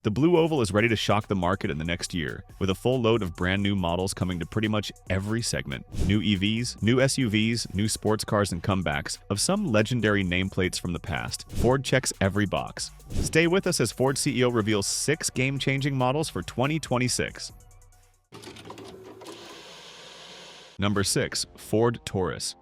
The blue oval is ready to shock the market in the next year, with a full load of brand new models coming to pretty much every segment. New EVs, new SUVs, new sports cars, and comebacks of some legendary nameplates from the past. Ford checks every box. Stay with us as Ford CEO reveals 6 game-changing models for 2026. Number 6. Ford Taurus.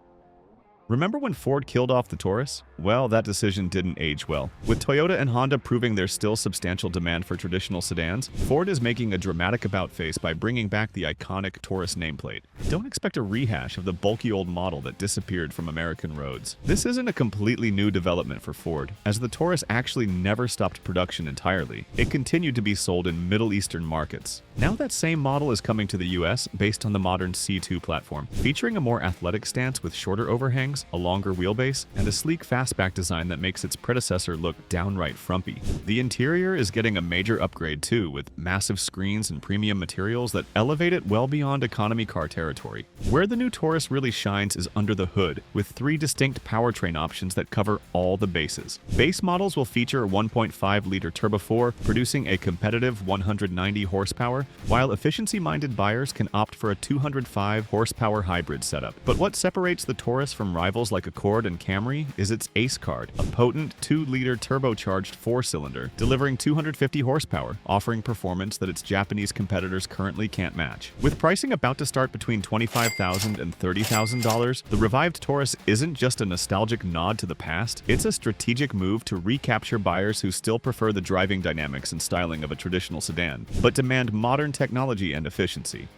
Remember when Ford killed off the Taurus? Well, that decision didn't age well. With Toyota and Honda proving there's still substantial demand for traditional sedans, Ford is making a dramatic about-face by bringing back the iconic Taurus nameplate. Don't expect a rehash of the bulky old model that disappeared from American roads. This isn't a completely new development for Ford, as the Taurus actually never stopped production entirely. It continued to be sold in Middle Eastern markets. Now that same model is coming to the US based on the modern C2 platform, featuring a more athletic stance with shorter overhangs, a longer wheelbase, and a sleek fastback design that makes its predecessor look downright frumpy. The interior is getting a major upgrade too, with massive screens and premium materials that elevate it well beyond economy car territory. Where the new Taurus really shines is under the hood, with 3 distinct powertrain options that cover all the bases. Base models will feature a 1.5-liter Turbo 4, producing a competitive 190 horsepower, while efficiency-minded buyers can opt for a 205 horsepower hybrid setup. But what separates the Taurus from rivals like Accord and Camry is its Ace card, a potent 2-liter turbocharged 4-cylinder, delivering 250 horsepower, offering performance that its Japanese competitors currently can't match. With pricing about to start between $25,000 and $30,000, the revived Taurus isn't just a nostalgic nod to the past, it's a strategic move to recapture buyers who still prefer the driving dynamics and styling of a traditional sedan, but demand modern technology and efficiency.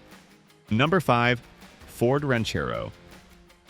Number 5. Ford Ranchero.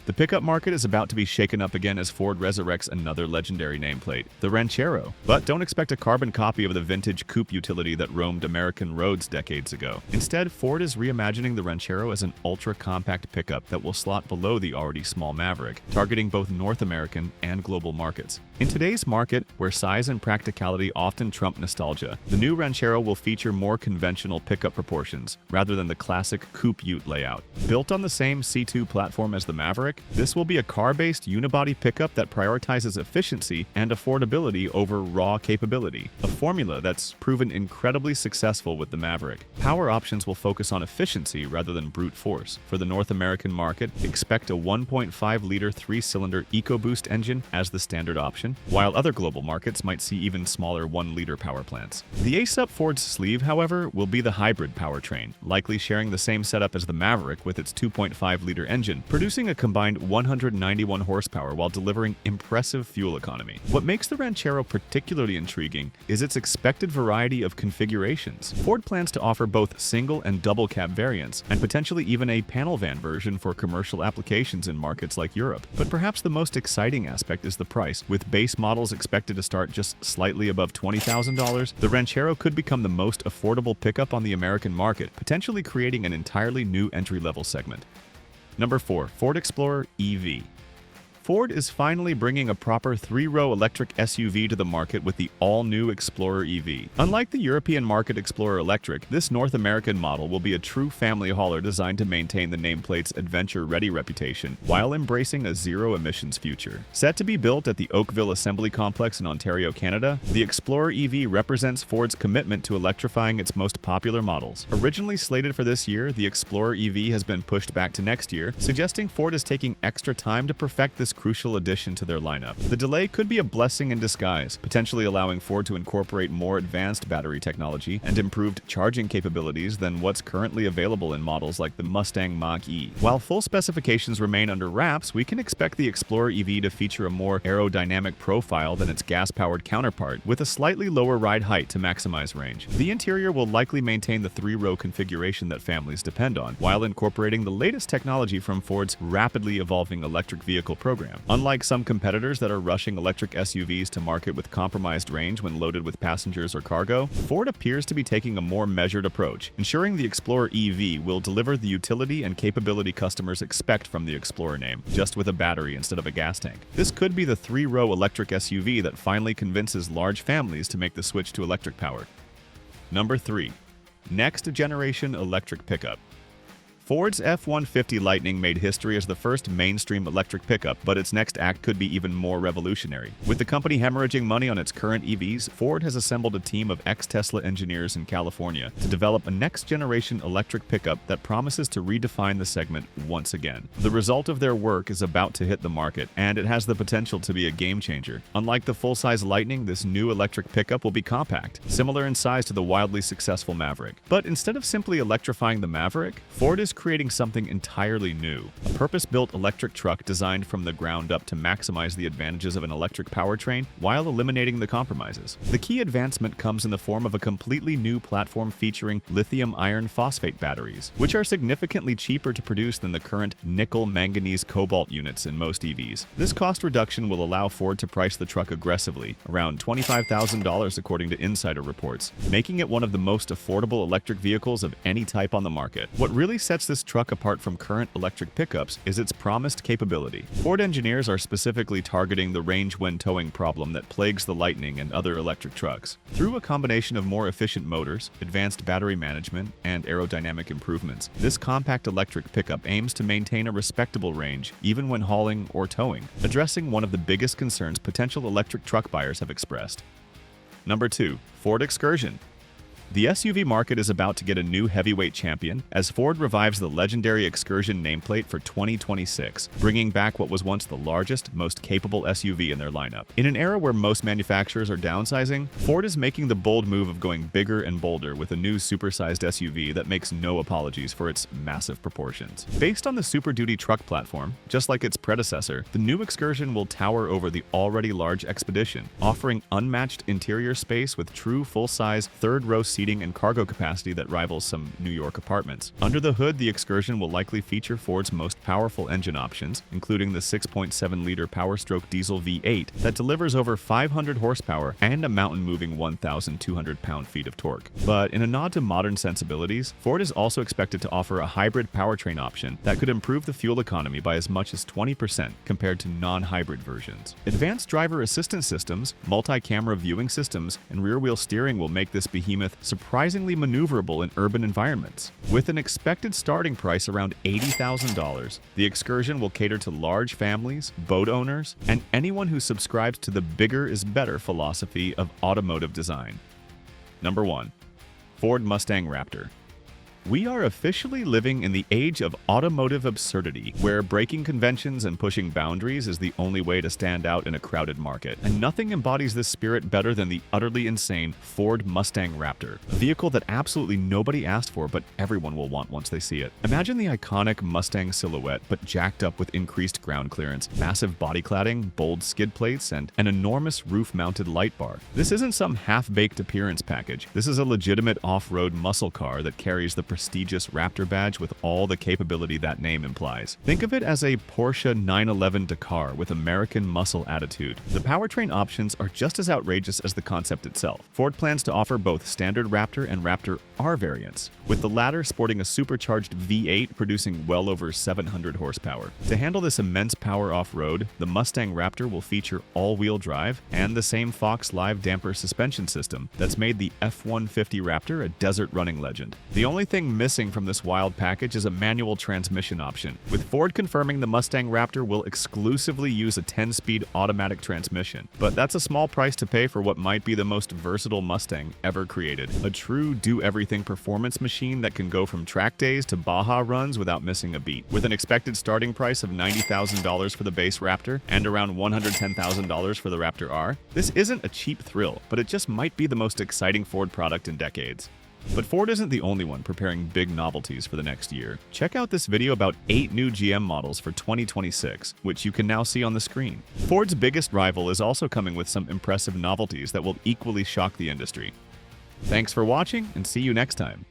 The pickup market is about to be shaken up again as Ford resurrects another legendary nameplate, the Ranchero. But don't expect a carbon copy of the vintage coupe utility that roamed American roads decades ago. Instead, Ford is reimagining the Ranchero as an ultra-compact pickup that will slot below the already small Maverick, targeting both North American and global markets. In today's market, where size and practicality often trump nostalgia, the new Ranchero will feature more conventional pickup proportions, rather than the classic coupe ute layout. Built on the same C2 platform as the Maverick, this will be a car-based unibody pickup that prioritizes efficiency and affordability over raw capability, a formula that's proven incredibly successful with the Maverick. Power options will focus on efficiency rather than brute force. For the North American market, expect a 1.5-liter 3-cylinder EcoBoost engine as the standard option, while other global markets might see even smaller 1-liter power plants. The ace up Ford's sleeve, however, will be the hybrid powertrain, likely sharing the same setup as the Maverick with its 2.5-liter engine, producing a combined 191 horsepower while delivering impressive fuel economy. What makes the Ranchero particularly intriguing is its expected variety of configurations. Ford plans to offer both single and double cab variants, and potentially even a panel van version for commercial applications in markets like Europe. But perhaps the most exciting aspect is the price. With base models expected to start just slightly above $20,000, the Ranchero could become the most affordable pickup on the American market, potentially creating an entirely new entry-level segment. Number 4. Ford Explorer EV. Ford is finally bringing a proper 3-row electric SUV to the market with the all-new Explorer EV. Unlike the European market Explorer Electric, this North American model will be a true family hauler designed to maintain the nameplate's adventure-ready reputation while embracing a zero-emissions future. Set to be built at the Oakville Assembly Complex in Ontario, Canada, the Explorer EV represents Ford's commitment to electrifying its most popular models. Originally slated for this year, the Explorer EV has been pushed back to next year, suggesting Ford is taking extra time to perfect this crucial addition to their lineup. The delay could be a blessing in disguise, potentially allowing Ford to incorporate more advanced battery technology and improved charging capabilities than what's currently available in models like the Mustang Mach-E. While full specifications remain under wraps, we can expect the Explorer EV to feature a more aerodynamic profile than its gas-powered counterpart, with a slightly lower ride height to maximize range. The interior will likely maintain the 3-row configuration that families depend on, while incorporating the latest technology from Ford's rapidly evolving electric vehicle program. Unlike some competitors that are rushing electric SUVs to market with compromised range when loaded with passengers or cargo, Ford appears to be taking a more measured approach, ensuring the Explorer EV will deliver the utility and capability customers expect from the Explorer name, just with a battery instead of a gas tank. This could be the 3-row electric SUV that finally convinces large families to make the switch to electric power. Number 3. Next generation electric pickup. Ford's F-150 Lightning made history as the first mainstream electric pickup, but its next act could be even more revolutionary. With the company hemorrhaging money on its current EVs, Ford has assembled a team of ex-Tesla engineers in California to develop a next-generation electric pickup that promises to redefine the segment once again. The result of their work is about to hit the market, and it has the potential to be a game-changer. Unlike the full-size Lightning, this new electric pickup will be compact, similar in size to the wildly successful Maverick. But instead of simply electrifying the Maverick, Ford is creating something entirely new, a purpose-built electric truck designed from the ground up to maximize the advantages of an electric powertrain while eliminating the compromises. The key advancement comes in the form of a completely new platform featuring lithium iron phosphate batteries, which are significantly cheaper to produce than the current nickel manganese cobalt units in most EVs. This cost reduction will allow Ford to price the truck aggressively, around $25,000 according to insider reports, making it one of the most affordable electric vehicles of any type on the market. What really sets this truck apart from current electric pickups is its promised capability. Ford engineers are specifically targeting the range when towing problem that plagues the Lightning and other electric trucks. Through a combination of more efficient motors, advanced battery management, and aerodynamic improvements, this compact electric pickup aims to maintain a respectable range even when hauling or towing, addressing one of the biggest concerns potential electric truck buyers have expressed. Number 2. Ford Excursion. The SUV market is about to get a new heavyweight champion as Ford revives the legendary Excursion nameplate for 2026, bringing back what was once the largest, most capable SUV in their lineup. In an era where most manufacturers are downsizing, Ford is making the bold move of going bigger and bolder with a new supersized SUV that makes no apologies for its massive proportions. Based on the Super Duty truck platform, just like its predecessor, the new Excursion will tower over the already large Expedition, offering unmatched interior space with true full-size third-row seating and cargo capacity that rivals some New York apartments. Under the hood, the Excursion will likely feature Ford's most powerful engine options, including the 6.7-liter Power-Stroke diesel V8 that delivers over 500 horsepower and a mountain-moving 1,200 pound-feet of torque. But in a nod to modern sensibilities, Ford is also expected to offer a hybrid powertrain option that could improve the fuel economy by as much as 20% compared to non-hybrid versions. Advanced driver assistance systems, multi-camera viewing systems, and rear-wheel steering will make this behemoth surprisingly maneuverable in urban environments. With an expected starting price around $80,000, the Excursion will cater to large families, boat owners, and anyone who subscribes to the bigger is better philosophy of automotive design. Number 1. Ford Mustang Raptor. We are officially living in the age of automotive absurdity, where breaking conventions and pushing boundaries is the only way to stand out in a crowded market. And nothing embodies this spirit better than the utterly insane Ford Mustang Raptor, a vehicle that absolutely nobody asked for but everyone will want once they see it. Imagine the iconic Mustang silhouette but jacked up with increased ground clearance, massive body cladding, bold skid plates, and an enormous roof-mounted light bar. This isn't some half-baked appearance package. This is a legitimate off-road muscle car that carries the prestigious Raptor badge with all the capability that name implies. Think of it as a Porsche 911 Dakar with American muscle attitude. The powertrain options are just as outrageous as the concept itself. Ford plans to offer both standard Raptor and Raptor R variants, with the latter sporting a supercharged V8 producing well over 700 horsepower. To handle this immense power off-road, the Mustang Raptor will feature all-wheel drive and the same Fox Live damper suspension system that's made the F-150 Raptor a desert running legend. The only thing missing from this wild package is a manual transmission option, with Ford confirming the Mustang Raptor will exclusively use a 10-speed automatic transmission. But that's a small price to pay for what might be the most versatile Mustang ever created. A true do-everything performance machine that can go from track days to Baja runs without missing a beat. With an expected starting price of $90,000 for the base Raptor and around $110,000 for the Raptor R, this isn't a cheap thrill, but it just might be the most exciting Ford product in decades. But Ford isn't the only one preparing big novelties for the next year. Check out this video about 8 new GM models for 2026, which you can now see on the screen. Ford's biggest rival is also coming with some impressive novelties that will equally shock the industry. Thanks for watching, and see you next time.